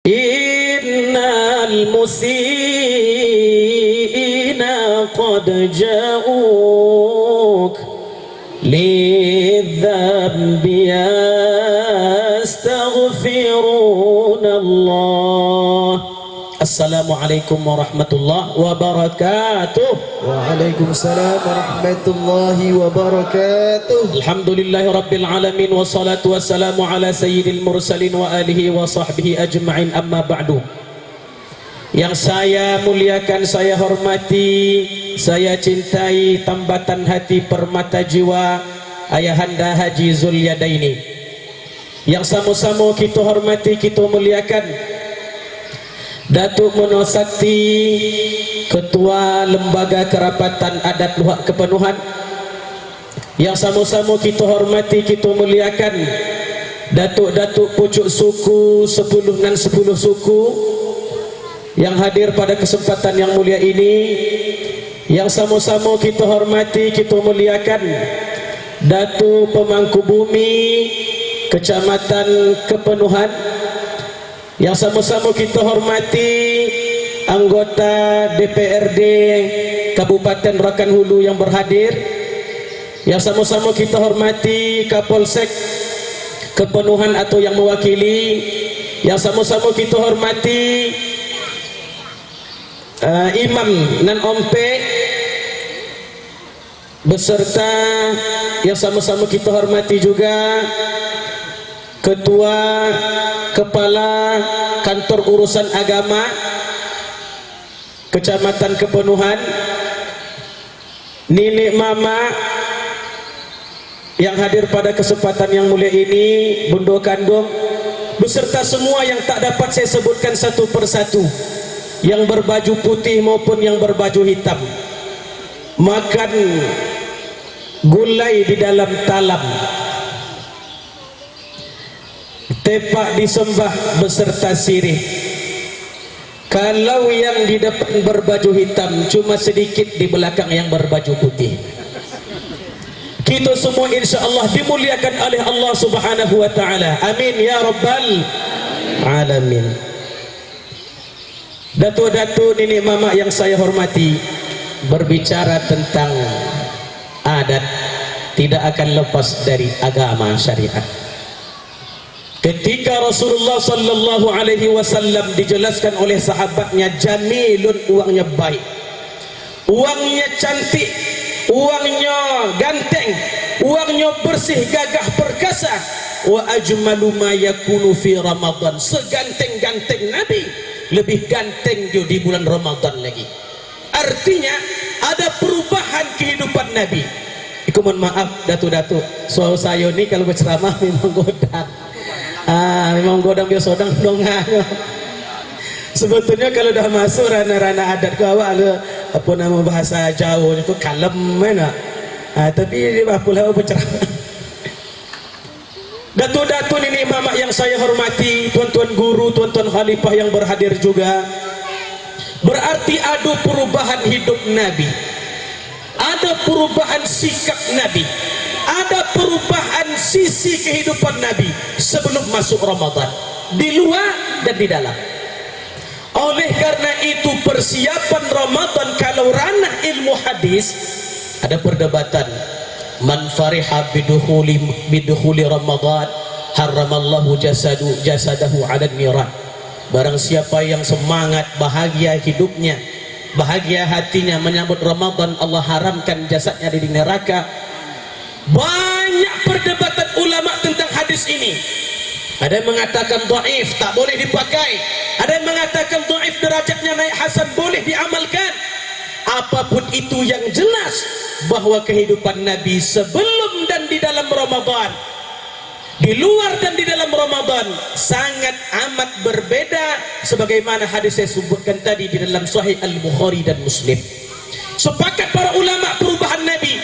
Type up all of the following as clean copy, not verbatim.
Innal musiina qad ja'uk lidzambi yastaghfiruna Allah. Assalamualaikum warahmatullahi wabarakatuh. Waalaikumsalam warahmatullahi wabarakatuh. Alhamdulillahi rabbil alamin, wassalatu wassalamu ala sayyidil mursalin wa alihi wa sahbihi ajma'in, amma ba'du. Yang saya muliakan, saya hormati, saya cintai, tambatan hati, permata jiwa Ayahanda Haji Zulyadaini, yang sama-sama kita hormati, kita muliakan Datuk Mano Sakti, Ketua Lembaga Kerapatan Adat Luhak Kepenuhan, yang sama-sama kita hormati, kita muliakan Datuk-datuk pucuk suku 10 dan 10 suku yang hadir pada kesempatan yang mulia ini, yang sama-sama kita hormati, kita muliakan Datuk Pemangku Bumi Kecamatan Kepenuhan, yang sama-sama kita hormati anggota DPRD Kabupaten Rokan Hulu yang berhadir, yang sama-sama kita hormati Kapolsek Kepenuhan atau yang mewakili, yang sama-sama kita hormati Imam nan Ompe beserta yang sama-sama kita hormati juga Ketua Kepala Kantor Urusan Agama Kecamatan Kepenuhan, Nenek Mama yang hadir pada kesempatan yang mulia ini, Bundo Kandung, beserta semua yang tak dapat saya sebutkan satu persatu, yang berbaju putih maupun yang berbaju hitam, makan gulai di dalam talam, tepak disembah beserta sirih. Kalau yang di depan berbaju hitam, cuma sedikit di belakang yang berbaju putih. Kita semua insya Allah dimuliakan oleh Allah subhanahu wa ta'ala. Amin ya rabbal alamin. Datuk-datuk, nenek mama yang saya hormati, berbicara tentang adat tidak akan lepas dari agama syariat. Ketika Rasulullah sallallahu alaihi wasallam dijelaskan oleh sahabatnya, jamilun, uangnya baik, uangnya cantik, uangnya ganteng, uangnya bersih, gagah, perkasa, wa ajmalu ma yakunu fi Ramadan, seganteng-ganteng Nabi lebih ganteng dia di bulan Ramadan lagi. Artinya ada perubahan kehidupan Nabi. Iku mohon maaf datuk-datuk, soal saya ni kalau berceramah memang godang. Memang godang biasa sodang dongah. Sebetulnya kalau dah masuk rana-rana adat ke awak apa nama bahasa Jawa itu kalem mana. Tapi dia pula berceramah. Datuk-datuk ini mama yang saya hormati, tuan-tuan guru, tuan-tuan khalifah yang berhadir juga, berarti ada perubahan hidup Nabi, ada perubahan sikap Nabi, ada perubahan sisi kehidupan Nabi sebelum masuk Ramadan, di luar dan di dalam. Oleh karena itu persiapan Ramadan kalau ranah ilmu hadis ada perdebatan. Man fariha bidukhuli Ramadan haramallahu jasadahu 'ala niran. Barang siapa yang semangat, bahagia hidupnya, bahagia hatinya menyambut Ramadan, Allah haramkan jasadnya di neraka. Banyak perdebatan ulama tentang hadis ini. Ada yang mengatakan dhaif, tak boleh dipakai. Ada yang mengatakan dhaif, derajatnya naik hasan, boleh diamalkan. Apapun itu yang jelas bahwa kehidupan Nabi sebelum dan di dalam Ramadan, di luar dan di dalam Ramadan sangat amat berbeda, sebagaimana hadis saya sebutkan tadi di dalam Sahih Al-Bukhari dan Muslim. Sepakat para ulama perubahan Nabi,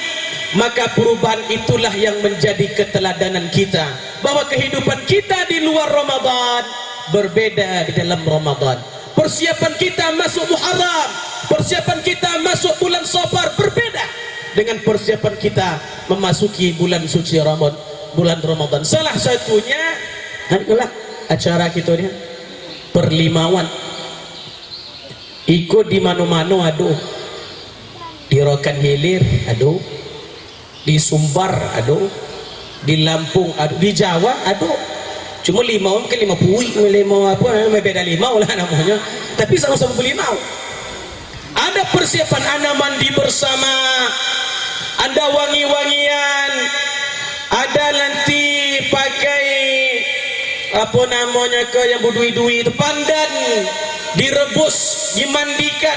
maka perubahan itulah yang menjadi keteladanan kita, bahwa kehidupan kita di luar Ramadan berbeda di dalam Ramadan. Persiapan kita masuk Muharram, persiapan kita masuk bulan Safar berbeda dengan persiapan kita memasuki bulan suci bulan Ramadan. Salah satunya adalah acara kita ni perlimawan ikut di mano-mano aduh, di Rokan Hilir aduh, di Sumbar aduh, di Lampung aduh, di Jawa aduh. Cuma limau mungkin 50, limau apa, beda limau lah namanya, tapi sama-sama berlimau. Ada persiapan anda mandi bersama, anda wangi-wangian, ada nanti pakai apa namanya ke yang berdui-dui itu pandan, direbus, dimandikan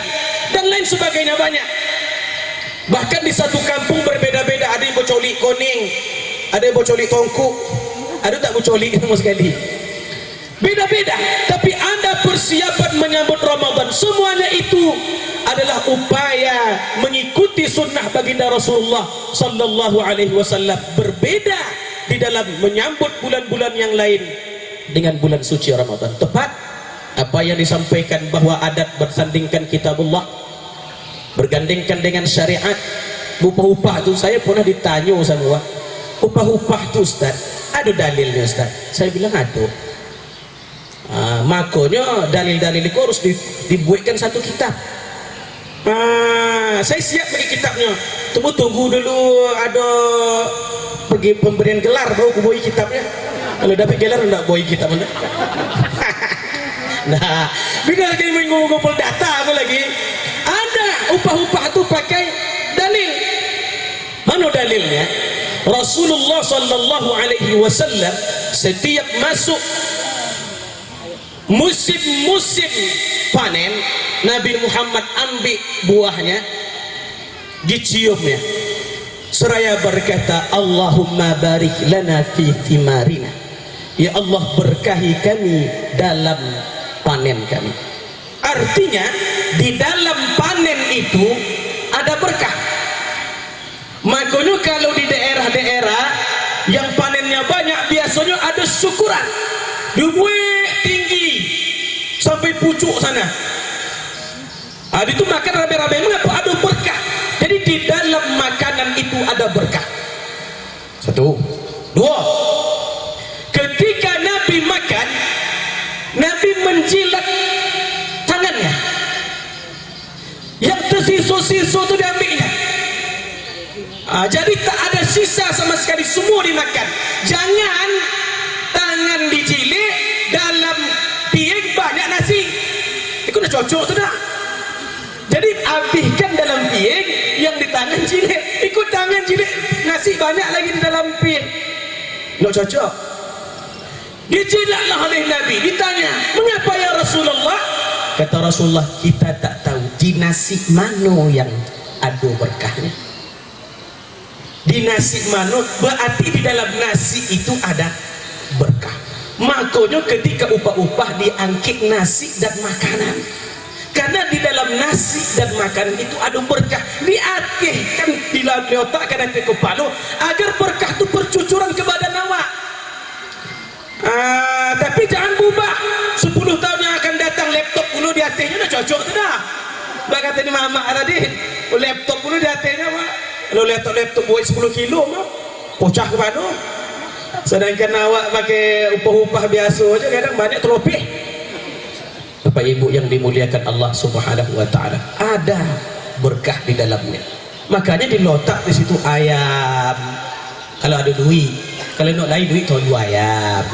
dan lain sebagainya banyak. Bahkan di satu kampung berbeda-beda, ada yang bocoli kuning, ada yang bocoli tongkuk, ada tak bocoli sama sekali. Beda-beda, tapi anda persiapan menyambut Ramadan, semuanya itu adalah upaya mengikuti sunnah baginda Rasulullah sallallahu alaihi wasallam. Berbeda di dalam menyambut bulan-bulan yang lain dengan bulan suci Ramadan. Tepat apa yang disampaikan bahwa adat bersandingkan kitabullah, bergandingkan dengan syariat. Upah-upah itu saya pernah ditanya sama upah-upah itu Ustaz, ada dalilnya Ustaz? Saya bilang ada. Makanya dalil-dalil itu harus dibuatkan satu kitab. Saya siap bagi kitabnya. Tunggu dulu ada pergi pemberian gelar baru aku bawa kitabnya. Kalau dapat gelar enggak bawa kitabnya. Nah, bila lagi mengumpul data apa lagi? Ada upah-upah itu pakai dalil. Mana dalilnya? Rasulullah sallallahu alaihi wasallam setiap masuk musim panen, Nabi Muhammad ambil buahnya, diciumnya, seraya berkata, Allahumma barik lana fi thimarina, ya Allah berkahi kami dalam panen kami. Artinya di dalam panen itu ada berkah. Makanya kalau di daerah-daerah yang panennya banyak, biasanya ada syukuran, dibuat tinggi sampai pucuk sana. Itu makan rabe-rabe, mengapa ada berkah? Jadi di dalam makanan itu ada berkah. Satu, dua. Ketika Nabi makan, Nabi menjilat tangannya. Yang tersisa-sisa itu diambilnya. Jadi tak ada sisa sama sekali, semua dimakan. Jangan tangan dijilik, dalam piring banyak nasi. Itu dah cocok tu dah. Jadi habiskan dalam piring, yang di tangan jilik, ikut tangan jilik, nasi banyak lagi di dalam piring. Tak cocok. Dijilatlah oleh Nabi, ditanya, mengapa ya Rasulullah? Kata Rasulullah, kita tak tahu di nasi mana yang ada berkahnya. Di nasi mana, berarti di dalam nasi itu ada berkah. Makanya ketika upah-upah diangkit nasi dan makanan, karena di dalam nasi dan makanan itu ada berkah. Diakihkan, diletakkan di kepala agar berkah itu bercucuran ke badan awak. Tapi jangan berubah. 10 tahun yang akan datang laptop dulu di atasnya dah cocok tu dah. Bak kata ni Mamat tadi, laptop dulu di atasnya Pak. Kalau laptop buat 10 kilo mah pecah ke mana? Sedangkan awak pakai upah-upah biasa aja kadang banyak terlebih. Bapak Ibu yang dimuliakan Allah Subhanahu wa taala, ada berkah di dalamnya. Makanya diletak di situ ayam. Kalau ada duit, kalau nak lain duit tolu ayam.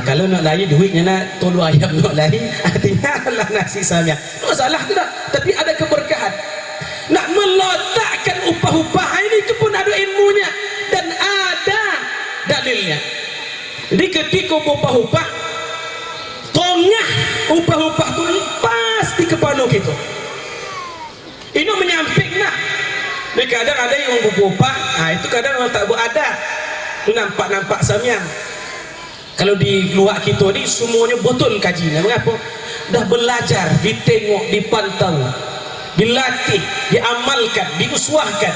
Kalau nak lain duitnya nak tolu ayam nak lain, artinya lah nasi samia. Masalah tu tak, tapi ada keberkahan. Nak meletakkan upah-upah ini itu pun ada ilmunya dan ada dalilnya. Jadi ketika upah-upah, tongah upah-upah tu pasti kepala kita. Ini menyamping nak. Jadi kadang ada yang upah, itu kadang orang tak berada. Itu nampak samiang. Kalau di luar kita ni semuanya betul kajinya. Mengapa? Dah belajar, ditengok, dipantau, dilatih, diamalkan, diuswahkan.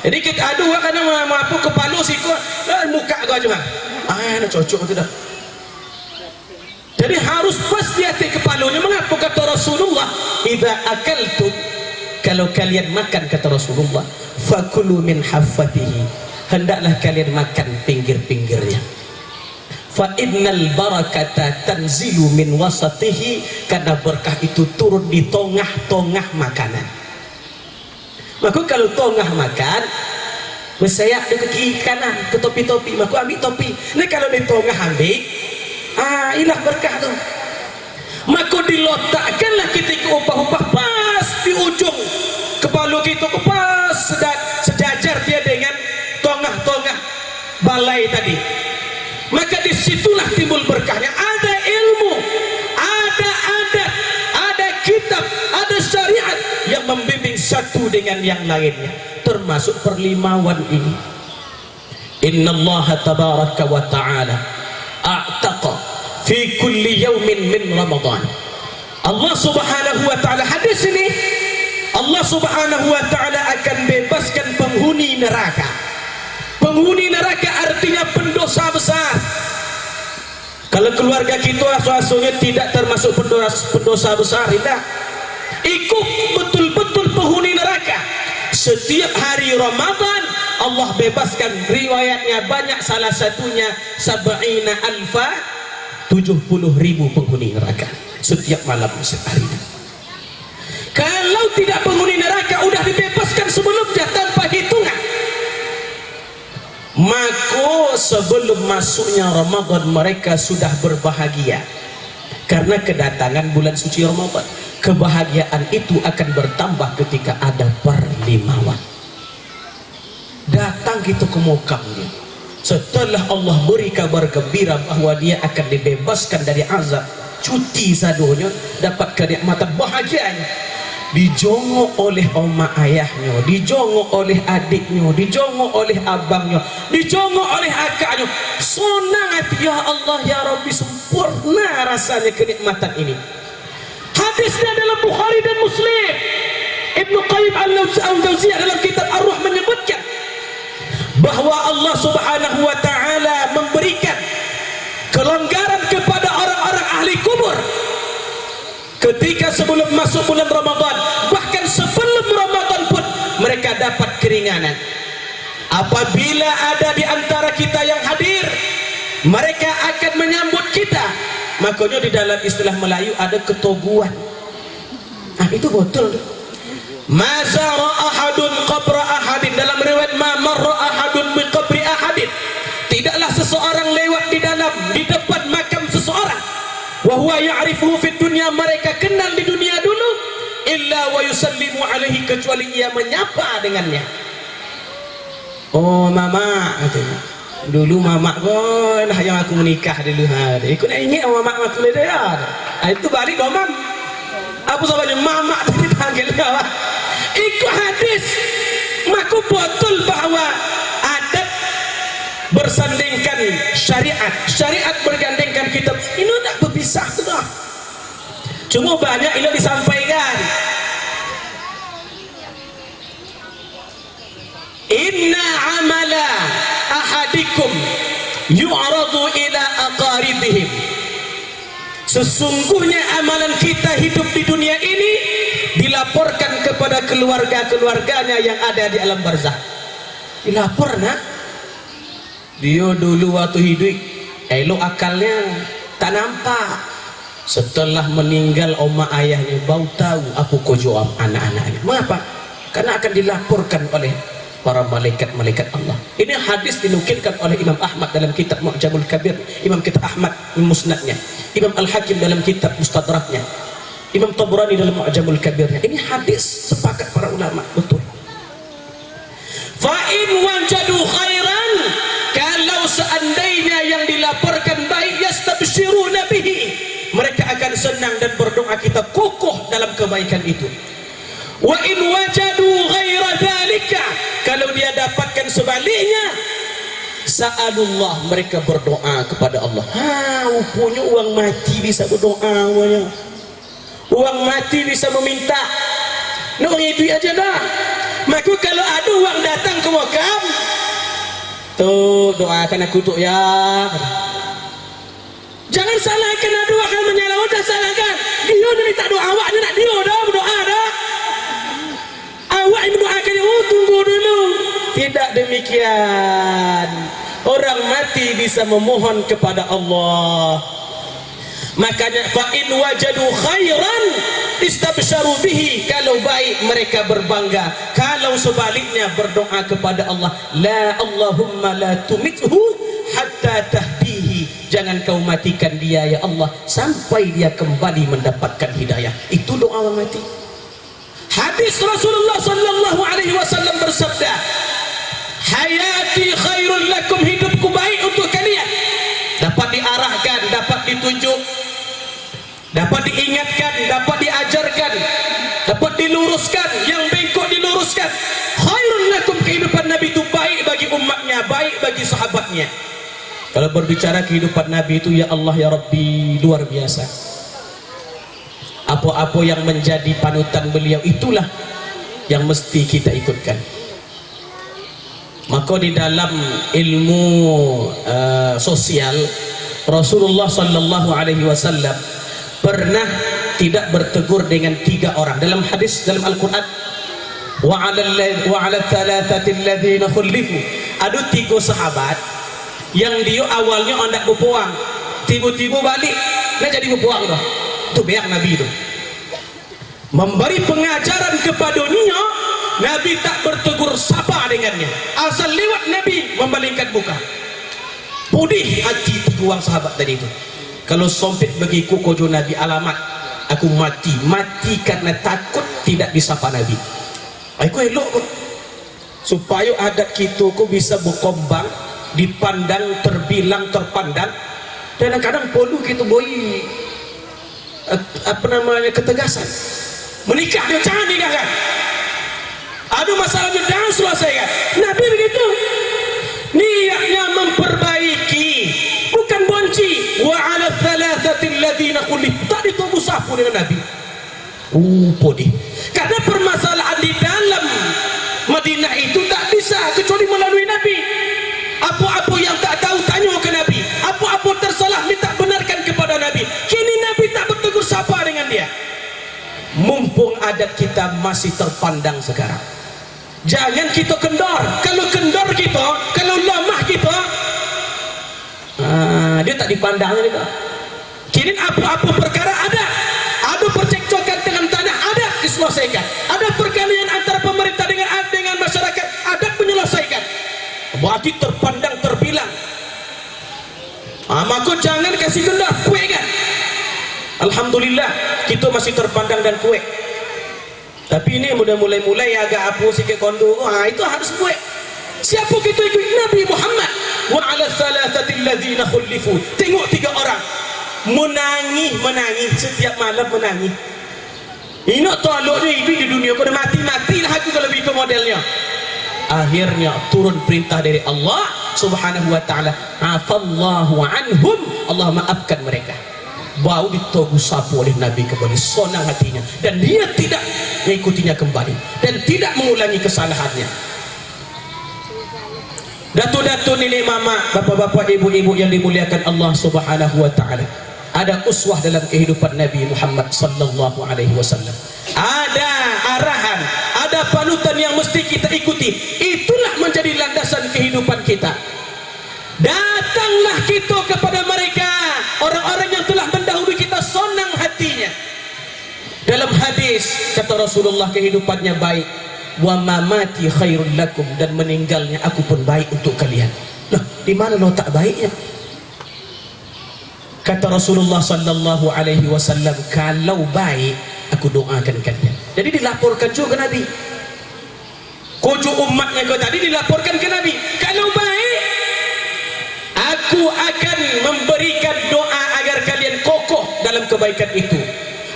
Jadi kita ada orang kadang apa kepala siku, muka kau aja. Nak cocok tu dah. Jadi harus pasti hati kepalanya. Mengapa kata Rasulullah, idza akaltum, kalau kalian makan kata Rasulullah, fakulu min haffatihi, hendaklah kalian makan pinggir-pinggirnya. fa innal barakata tanzilu min wasatihi, karena berkah itu turun di tengah-tengah makanan. Maka kalau tengah makan saya di kaki kanan ke topi-topi, maka ambil topi. Nah kalau di tengah ambil, ilah berkah tu. Maka diletakkanlah ketika upah-upah pas di ujung kepala kita, pas sejajar dia dengan tengah-tengah balai tadi. Maka disitulah timbul berkahnya. Ada ilmu, ada adat, ada kitab, ada syariat yang membimbing satu dengan yang lainnya, termasuk perlimawan ini. Innallaha tabaraka wa ta'ala a'taqa fi kulli yaumin min Ramadan. Allah subhanahu wa ta'ala, hadis ini, Allah subhanahu wa ta'ala akan bebaskan penghuni neraka. Penghuni neraka artinya pendosa besar. Kalau keluarga kita asal-asalnya tidak termasuk pendosa besar, tidak, ikut betul-betul penghuni neraka. Setiap hari Ramadan Allah bebaskan, riwayatnya banyak, salah satunya sab'ina alfa, 70.000 penghuni neraka setiap malam setiap hari. Kalau tidak penghuni neraka udah dibebaskan sebelumnya tanpa hitungan. Maka sebelum masuknya Ramadan mereka sudah berbahagia karena kedatangan bulan suci Ramadan. Kebahagiaan itu akan bertambah ketika ada perlimawan. Datang kita ke mukamnya setelah Allah beri kabar gembira bahwa dia akan dibebaskan dari azab, cuti sadonya, dapat kenikmatan bahagianya, dijongok oleh oma ayahnya, dijongok oleh adiknya, dijongok oleh abangnya, dijongok oleh akaknya. Senang hati, ya Allah ya Rabbi, sempurna rasanya kenikmatan ini. Hadisnya dalam Bukhari dan Muslim. Ibnu Qayyim al-Jauziyah dalam kitab Ar-Ruh menyebutkan bahwa Allah subhanahu wa ta'ala memberikan kelonggaran kepada orang-orang ahli kubur ketika sebelum masuk bulan Ramadan, bahkan sebelum Ramadan pun mereka dapat keringanan. Apabila ada di antara kita yang hadir, mereka akan menyambut kita. Makanya di dalam istilah Melayu ada ketoguan. Itu betul. Ma zara ahadun qabra ahadin, dalam riwayat ma marra ahadun bi qabri ahadin, tidaklah seseorang lewat di depan makam seseorang wa huwa ya'rifuhu fid dunya, mereka kenal di dunia dulu, illa wa yusallimu alaihi, kecuali ia menyapa dengannya. Oh mama katanya, dulu mama kau lah yang aku menikah dulu hari, aku nak ingat mama aku dia. Itu balik domam. Apa sebabnya mama tadi panggil dia? Itu hadis. Maka betul bahwa adat bersandingkan syariat, syariat bergandingkan kitab. Ini tak berpisah sudah. Cuma banyak ini disampaikan. Inna amala ahadikum yu'radu ila aqaribihim, sesungguhnya amalan kita hidup di dunia ini dilaporkan kepada keluarga-keluarganya yang ada di alam barzakh. Dilapor nak, dia dulu waktu hidup elok akalnya tak nampak, setelah meninggal oma ayahnya baru tahu apa kojoam anak-anaknya. Mengapa? Karena akan dilaporkan oleh para malaikat-malaikat Allah. Ini hadis dinukilkan oleh Imam Ahmad dalam kitab Mu'jamul Kabir, Imam kita Ahmad Musnadnya, Imam Al-Hakim dalam kitab Mustadraknya, Imam Tabrani dalam Mu'jamul Kabirnya. Ini hadis sepakat para ulama, betul. Fa in wajadu khairan, kalau seandainya yang dilaporkan baik, yastabshiruna bihi, mereka akan senang dan berdoa kita kokoh dalam kebaikan itu. Wa in wajadu ghaira dzalika, kalau dia dapatkan sebaliknya, sa'alullah, mereka berdoa kepada Allah. Punya uang mati bisa berdoa, uang mati bisa meminta. Nak itu aja dah. Maka kalau ada uang datang ke makam, tuh doakan aku tuh ya. Jangan salahkan, ada akan menyalahkan, dah salahkan. Dia minta doa, awaknya nak dia dah berdoa dah. Awak yang mendoakan, oh tunggu dulu. Tidak demikian. orang mati bisa memohon kepada Allah. Makanya fa in wajadu khairan istabsharu bihi, kalau baik mereka berbangga, kalau sebaliknya berdoa kepada Allah, la Allahumma la tumithu hatta tahdihi, jangan kau matikan dia ya Allah sampai dia kembali mendapatkan hidayah. Itu doa orang mati. Hadis Rasulullah sallallahu alaihi wasallam bersabda, hayati khairul lakum, hidupku baik untuk kalian. Dapat diarahkan, dapat ditunjuk, dapat diingatkan, dapat diajarkan, dapat diluruskan, yang bengkok diluruskan. Khairul lakum, kehidupan Nabi itu baik bagi umatnya, baik bagi sahabatnya. Kalau berbicara kehidupan Nabi itu, ya Allah ya Rabbi, luar biasa. Apa-apa yang menjadi panutan beliau itulah yang mesti kita ikutkan. Maka di dalam ilmu sosial, Rasulullah sallallahu alaihi wasallam pernah tidak bertegur dengan 3 orang. Dalam hadis dalam Al-Quran, wa 'ala thalathati alladhina khulifu, ada 3 sahabat yang dia awalnya hendak berpuang, tiba-tiba balik dia jadi berpuang dah. Itu biar Nabi itu memberi pengajaran kepadanya. Nabi tak bertegur sapa dengannya, asal lewat Nabi membalingkan muka. Pudih hati 3 orang sahabat tadi itu. Kalau sompit bagiku kojo Nabi, alamat aku mati karena takut tidak disapa Nabi. Aku elok kok, supaya adat kita kok bisa berkembang, dipandang, terbilang, terpandang. Dan kadang perlu kita boi ketegasan. Menikah dia jangan nikahkan, aduh masalahnya jangan selesaikan. Nabi begitu, niatnya memperbaiki, bukan bonci. Wa 'ala thalathati alladhina khulif, tak ditunggu sapu dengan Nabi. Podih. Karena permasalahan di dalam Madinah itu tak bisa kecuali melalui Nabi. Apa-apa yang tak tahu tanya ke Nabi, apa-apa tersalah minta benarkan kepada Nabi. Kini Nabi tak bertegur sapa dengan dia. Mumpung adat kita masih terpandang sekarang, jangan kita kendor. Kalau kendor kita, kalau lemah kita, dia tak dipandangnya kita. Kini apa-apa perkara ada percekcokan dengan tanah, ada diselesaikan. Ada perkelahian antara pemerintah dengan masyarakat, ada penyelesaikan. Berarti terpandang, terbilang. Maka jangan kasih kendor, kue kan. Alhamdulillah kita masih terpandang dan kue. Tapi ini udah mulai agak apa sih ke kondo. Itu harus kue. Siapa kita ikut? Nabi Muhammad. Wa 'ala thalathati alladhina khulifu. Tengok 3 orang menangis setiap malam menangis. Ini tolong ni hidup di dunia kau dah mati-matilah aku kalau begitu modelnya. Akhirnya turun perintah dari Allah Subhanahu wa taala, afallahu anhum, Allah maafkan mereka. Bau ditogu sapu oleh Nabi kembali, senang hatinya, dan dia tidak mengikutinya kembali dan tidak mengulangi kesalahannya. Datuk-datuk, nenek mama, bapak-bapak, ibu-ibu yang dimuliakan Allah Subhanahu wa taala, ada uswah dalam kehidupan Nabi Muhammad sallallahu alaihi wasallam. Ada arahan, ada panutan yang mesti kita ikuti. Itulah menjadi landasan kehidupan kita. Datanglah kita kepada mereka, orang-orang yang telah mendahului kita, senang hatinya. Dalam hadis kata Rasulullah, kehidupannya baik, wa mamati khairul lakum, dan meninggalnya aku pun baik untuk kalian. Nah, di mana lo tak baiknya? Kata Rasulullah sallallahu alaihi wasallam, kalau baik aku doakan kalian. Jadi dilaporkan juga ke Nabi. Kojo umatnya kau tadi dilaporkan ke Nabi, kalau baik aku akan memberikan doa agar kalian kokoh dalam kebaikan itu.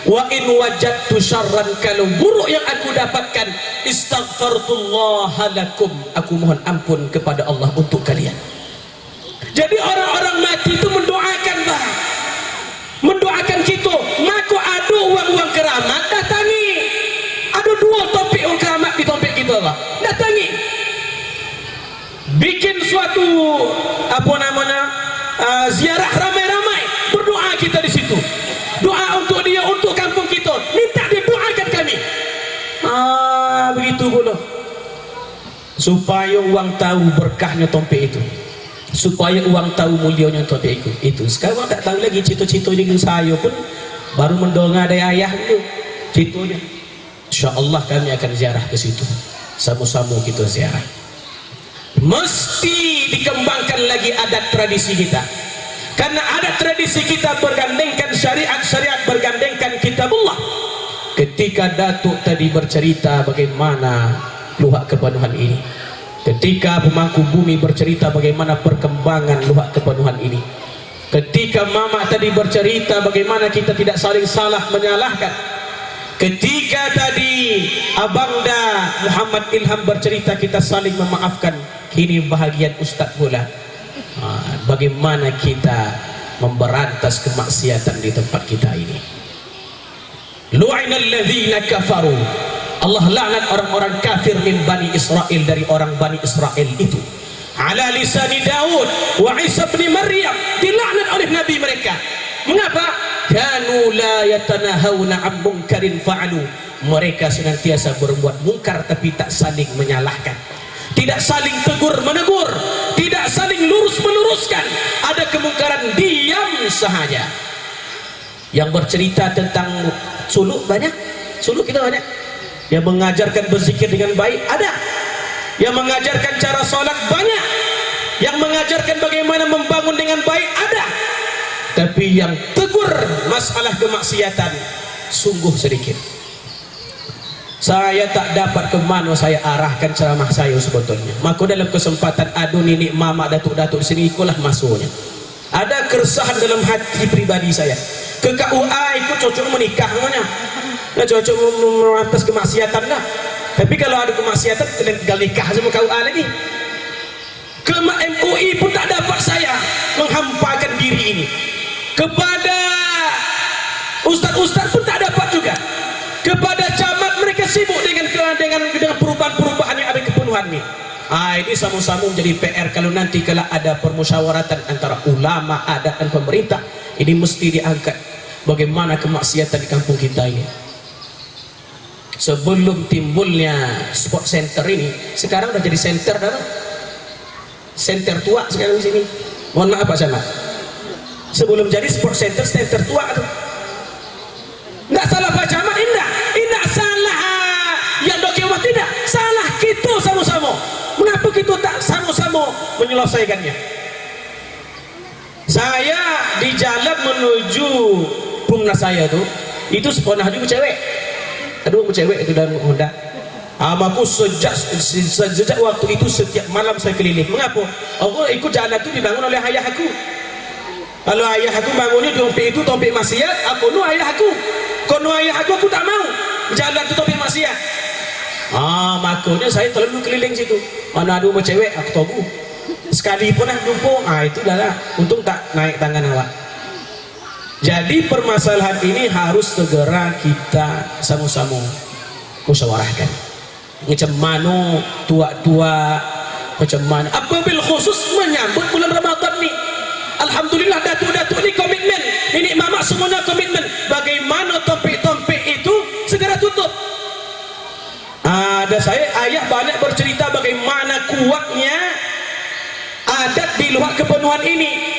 Wa in wajadtu syarran, kalau buruk yang aku dapatkan, istaghfartullah lakum, aku mohon ampun kepada Allah untuk kalian. Jadi orang-orang mati itu mendoakan bah, mendoakan kita. Maka ada uang-uang keramat, datangi. Ada 2 topik uang keramat di topik kita bah, datangi. Bikin suatu ziarah ramai-ramai, berdoa kita di situ. Doa untuk dia, untuk kampung kita, minta dia doakan kami. Begitu pula supaya orang tahu berkahnya tompek itu. supaya uang tahu mulianya topik itu. Sekarang tak tahu lagi cita-cita dengan saya pun baru mendengar dari ayah itu citanya. InsyaAllah kami akan ziarah ke situ, sama-sama kita ziarah. Mesti dikembangkan lagi adat tradisi kita, karena adat tradisi kita bergandengkan syariat bergandengkan kitabullah. Ketika Datuk tadi bercerita bagaimana luhak kepenuhan ini, ketika pemangku bumi bercerita bagaimana perkembangan luhak kepenuhan ini, ketika Mama tadi bercerita bagaimana kita tidak saling salah menyalahkan, ketika tadi Abangda Muhammad Ilham bercerita kita saling memaafkan, kini bahagian Ustaz pula bagaimana kita memberantas kemaksiatan di tempat kita ini. Lu'inal ladzina kafaru, Allah laknat orang-orang kafir min Bani Israel, dari orang Bani Israel itu, ala lisani Daud wa Isa bin Maryam, dilaknat oleh nabi mereka. Mengapa? Kanu la yatanahawna an munkarin fa'alu, mereka senantiasa berbuat mungkar tapi tak saling menyalahkan, tidak saling tegur menegur, tidak saling lurus meluruskan. Ada kemungkaran diam sahaja. Yang bercerita tentang suluk banyak, suluk kita banyak. Yang mengajarkan berzikir dengan baik ada, yang mengajarkan cara sholat banyak, yang mengajarkan bagaimana membangun dengan baik ada, tapi yang tegur masalah kemaksiatan sungguh sedikit. Saya tak dapat ke mana saya arahkan ceramah saya sebetulnya. Maka dalam kesempatan adu nenek mama datuk-datuk sini ikulah masuknya. Ada keresahan dalam hati pribadi saya. Ke KUA ikut cocok menikah namanya. Nah, cocok merampas kemaksiatan lah. Tapi kalau ada kemaksiatan tinggal nikah sama KUA lagi. Ke MUI pun tak dapat saya menghampakan diri ini. Kepada ustaz-ustaz pun tak dapat juga. Kepada camat mereka sibuk dengan perubahan-perubahan yang ada kepenuhan ini. Ini sama-sama menjadi PR kalau nanti kalau ada permusyawaratan antara ulama, adat dan pemerintah, ini mesti diangkat bagaimana kemaksiatan di kampung kita ini. Sebelum timbulnya sport center ini, sekarang udah jadi center dah. Center tua sekarang di sini. Mohon maaf Pak Camat. Sebelum jadi sport center, center tua tuh. Nggak salah Pak Camat, indah salah yang dokewah, tidak salah kita sama-sama. Mengapa kita tak sama-sama menyelesaikannya? Saya di jalan menuju rumah saya tuh, itu seponah juga cewek. Aduh, cewek itu dalam Honda. Aku sejak waktu itu setiap malam saya keliling. Mengapa? Aku ikut jalan itu dibangun oleh ayah aku. Kalau ayah aku bangunnya tompik itu tompik maksiat, aku nu ayah aku. Kono ayah aku tak mau jalan itu tompik maksiat. Makanya saya terlalu keliling situ. Mana ada cewek aku tahu. Sekali pun jumpa, itu dah. Untung tak naik tangan awak. Jadi permasalahan ini harus segera kita sama-sama musyawarahkan. Macam mana tua-tua, macam mana. Apabila khusus menyambut bulan Ramadan ni, alhamdulillah datuk-datuk ni komitmen. Ini mama semuanya komitmen. Bagaimana topik-topik itu segera tutup. Ada saya ayah banyak bercerita bagaimana kuatnya adat di luar kepenuhan ini.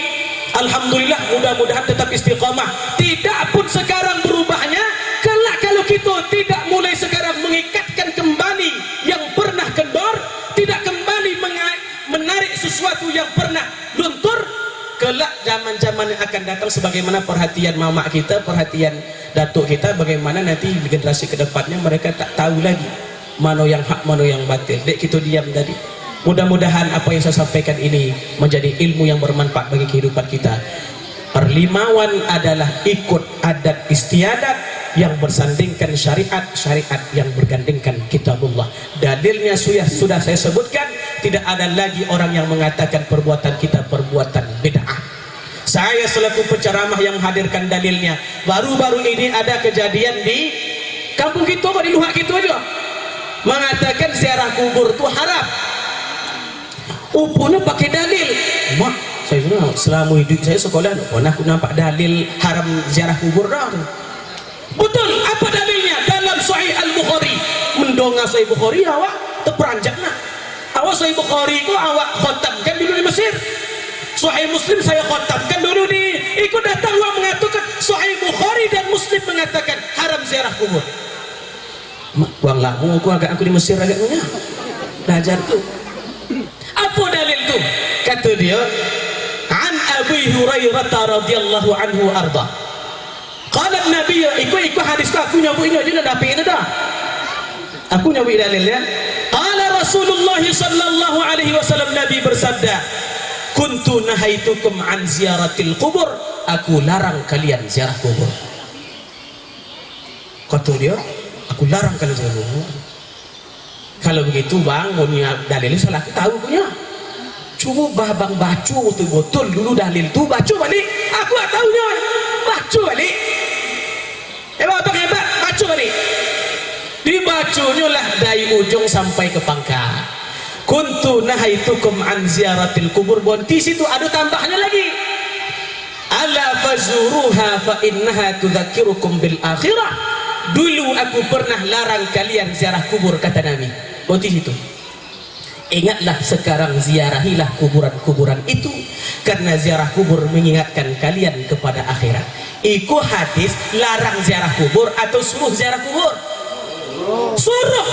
Alhamdulillah, mudah-mudahan tetap istiqamah. Tidak pun sekarang berubahnya, kelak kalau kita tidak mulai sekarang mengikatkan kembali yang pernah kendor, tidak kembali menarik sesuatu yang pernah luntur, kelak zaman-zaman yang akan datang sebagaimana perhatian mama kita, perhatian datuk kita, bagaimana nanti generasi kedepannya mereka tak tahu lagi mana yang hak, mana yang batil. Dek kita diam tadi. Mudah-mudahan apa yang saya sampaikan ini menjadi ilmu yang bermanfaat bagi kehidupan kita. Perlimawan adalah ikut adat istiadat yang bersandingkan syariat yang bergandengkan kitabullah. Dalilnya sudah saya sebutkan, tidak ada lagi orang yang mengatakan perbuatan kita perbuatan bid'ah. Saya selaku penceramah yang hadirkan dalilnya. Baru-baru ini ada kejadian di kampung kita, di luar kita juga, mengatakan ziarah kubur itu haram. Upunya pakai dalil. Mak, saya sudah selama hidup saya sekolah pernah aku nampak dalil haram ziarah kubur dah. Betul, apa dalilnya? Dalam Sahih Al-Bukhari. Mendonga Sahih Bukhari awak terperanjak nak. Awak Sahih Bukhari ku awak khatam kan dulu di Mesir. Sahih Muslim saya khatamkan dulu nih. Ikut datang orang mengatakan Sahih Bukhari dan Muslim mengatakan haram ziarah kubur. Wang lamu aku di Mesir agak punya. Belajar tuh. Apa dalil tuh? Kata dia, an Abi Hurairah radhiyallahu anhu arda. Qala Nabi, ikut hadis aku nyabuin aja dah dapat itu dah. Aku nyabuin dalilnya. Qala Rasulullah sallallahu alaihi wasallam, Nabi bersabda, kuntu nahaitukum an ziyaratil qubur, aku larang kalian ziarah kubur. Kata dia, aku larang kalian ziarah kubur. Kalau begitu bang, punya dalilnya salah, aku tahu punya. Coba bang baca betul-betul dulu dalil tu, baca balik. Aku tak tahunya, baca balik. Abang hebat, baca balik. Dibacanya lah dari ujung sampai ke pangkal. Kuntu nahaitukum an ziyaratil kubur. Bonti situ ada tambahnya lagi. Ala fazuruha fa innaha tudzakirukum bil akhirah. Dulu aku pernah larang kalian ziarah kubur, kata Nabi. Bonti situ. Ingatlah sekarang, ziarahilah kuburan-kuburan itu, karena ziarah kubur mengingatkan kalian kepada akhirat. Iku hadis larang ziarah kubur atau suruh ziarah kubur? Suruh.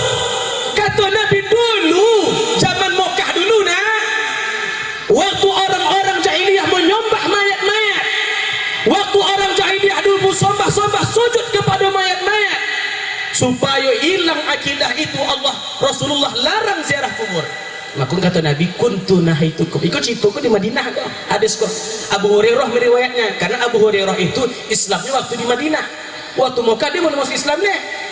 Kata Nabi dulu, zaman Mekah dulu nah, waktu orang-orang jahiliyah menyembah mayat-mayat, waktu orang jahiliyah dulu sombah-sombah sujud kepada mayat-mayat, supaya hilang akidah itu Rasulullah larang ziarah kubur. Maka kata Nabi, kuntu nahaitukum. Ikut cerita kok di Madinah kok. Hadis kok Abu Hurairah meriwayatnya, karena Abu Hurairah itu Islamnya waktu di Madinah. Waktu Mekah dia belum masuk Islam nih.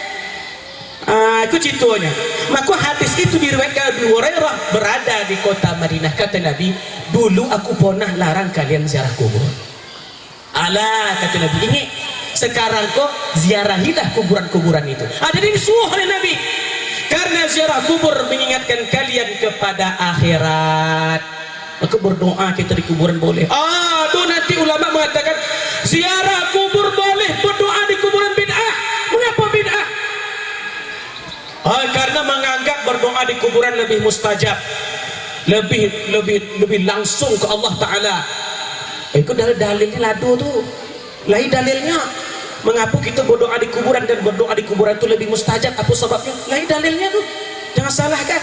Itu ceritanya. Maka hadis itu diriwayatkan Abu Hurairah berada di kota Madinah. Kata Nabi, dulu aku pernah larang kalian ziarah kubur. Alah, kata Nabi, ini sekarang kok ziarahilah kuburan-kuburan itu. Jadi disuruh oleh Nabi, karena ziarah kubur mengingatkan kalian kepada akhirat. Maka berdoa kita di kuburan boleh. Aduh, nanti ulama mengatakan ziarah kubur boleh, berdoa di kuburan bid'ah. Mengapa bid'ah? Karena menganggap berdoa di kuburan lebih mustajab, lebih langsung ke Allah Ta'ala. Itu dalilnya lado tuh. Lain dalilnya. Mengapa kita berdoa di kuburan dan berdoa di kuburan itu lebih mustajab? Apa sebabnya? Lain dalilnya tuh. Jangan salahkan.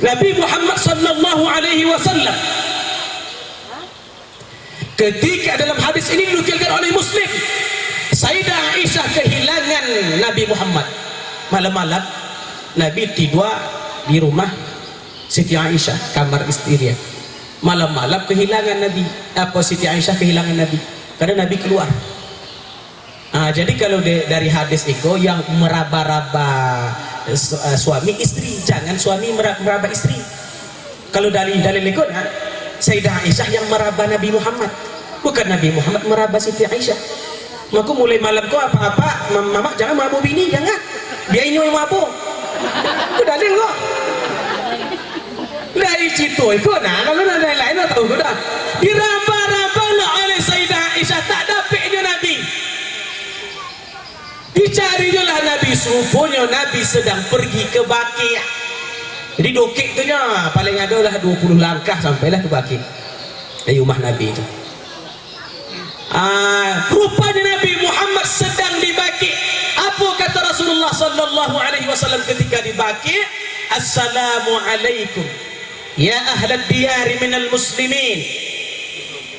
Nabi Muhammad sallallahu alaihi wasallam ketika dalam hadis ini dinukilkan oleh Muslim, Sayyidah Aisyah kehilangan Nabi Muhammad. Malam-malam Nabi tidur di rumah Siti Aisyah, kamar istri dia. Malam-malam kehilangan Nabi. Siti Aisyah kehilangan Nabi karena Nabi keluar. Jadi kalau dari hadis itu yang meraba-raba suami istri, jangan suami meraba istri. Kalau dari dalil itu Sayyidah Aisyah yang meraba Nabi Muhammad, bukan Nabi Muhammad meraba Siti Aisyah. Maka mulai malam kau apa-apa mama jangan mabuk bini, jangan dia ini yang mabuk. Itu dalil kok. Dari situ itu kalau ada lain tahu sudah diraba-raba oleh Sayyidah Aisyah, tak dapatnya Nabi. Dicarinya lah Nabi, rupanya Nabi sedang pergi ke Baqi'. Jadi dokik tu nya paling ada lah 20 langkah sampailah ke Baqi' dari rumah Nabi itu. Rupanya Nabi Muhammad sedang di Baqi'. Apa kata Rasulullah sallallahu alaihi wasallam ketika di Baqi'? Assalamualaikum ya ahlad diyari minal muslimin.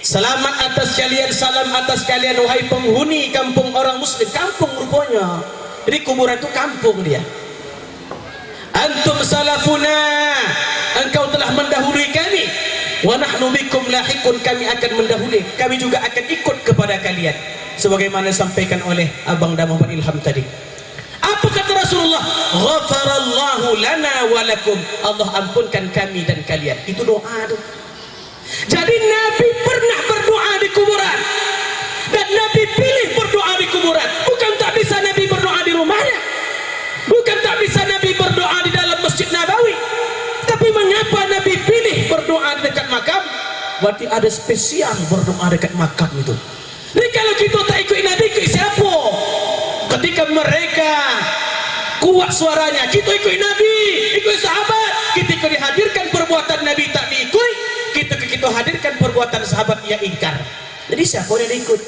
Selamat atas kalian, salam atas kalian wahai penghuni kampung orang muslim. Kampung rupanya. Jadi kuburan itu kampung dia. Antum salafuna, engkau telah mendahului kami. Wa nahnu bikum lahiqun, kami akan mendahului. Kami juga akan ikut kepada kalian. Sebagaimana disampaikan oleh Abang Damah Ilham tadi. Apa kata Rasulullah? Ghafarallahu lana wa lakum. Allah ampunkan kami dan kalian. Itu doa tuh. Jadi Nabi pernah berdoa di kuburan, dan Nabi pilih berdoa di kuburan. Bukan tak bisa Nabi berdoa di rumahnya, bukan tak bisa Nabi berdoa di dalam Masjid Nabawi, tapi mengapa Nabi pilih berdoa dekat makam? Berarti ada spesial berdoa dekat makam itu. Jadi kalau kita tak ikut Nabi, ikut siapa? Ketika mereka kuat suaranya, kita ikut Nabi, ikut sahabat. Ketika dihadirkan perbuatan Nabi tak diikut, kita kita hadirkan perbuatan sahabat ia ingkar. Jadi siapa yang ikut?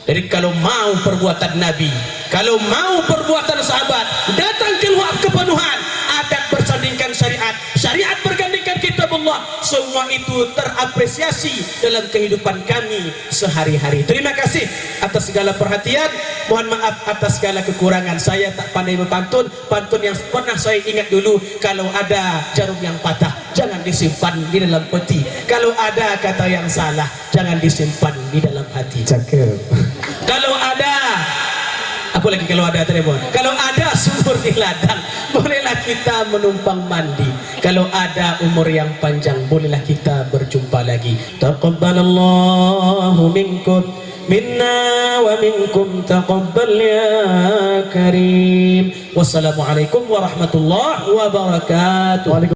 Jadi kalau mau perbuatan Nabi, kalau mau perbuatan sahabat, datang keluar kepenuhan, adat bersandingkan syariat, syariat bergandingkan kitab Allah, semua itu terapresiasi dalam kehidupan kami sehari-hari. Terima kasih atas segala perhatian, mohon maaf atas segala kekurangan. Saya tak pandai berpantun, pantun yang pernah saya ingat dulu, kalau ada jarum yang patah, jangan disimpan di dalam peti. Kalau ada kata yang salah, jangan disimpan di dalam hati. Cakep. Kalau ada, apa lagi kalau ada telepon? Kalau ada sumur di ladang, bolehlah kita menumpang mandi. Kalau ada umur yang panjang, bolehlah kita berjumpa lagi. Taqabbalallahu minkum minna wa minkum taqabbal ya karim. Wassalamualaikum warahmatullahi wabarakatuh.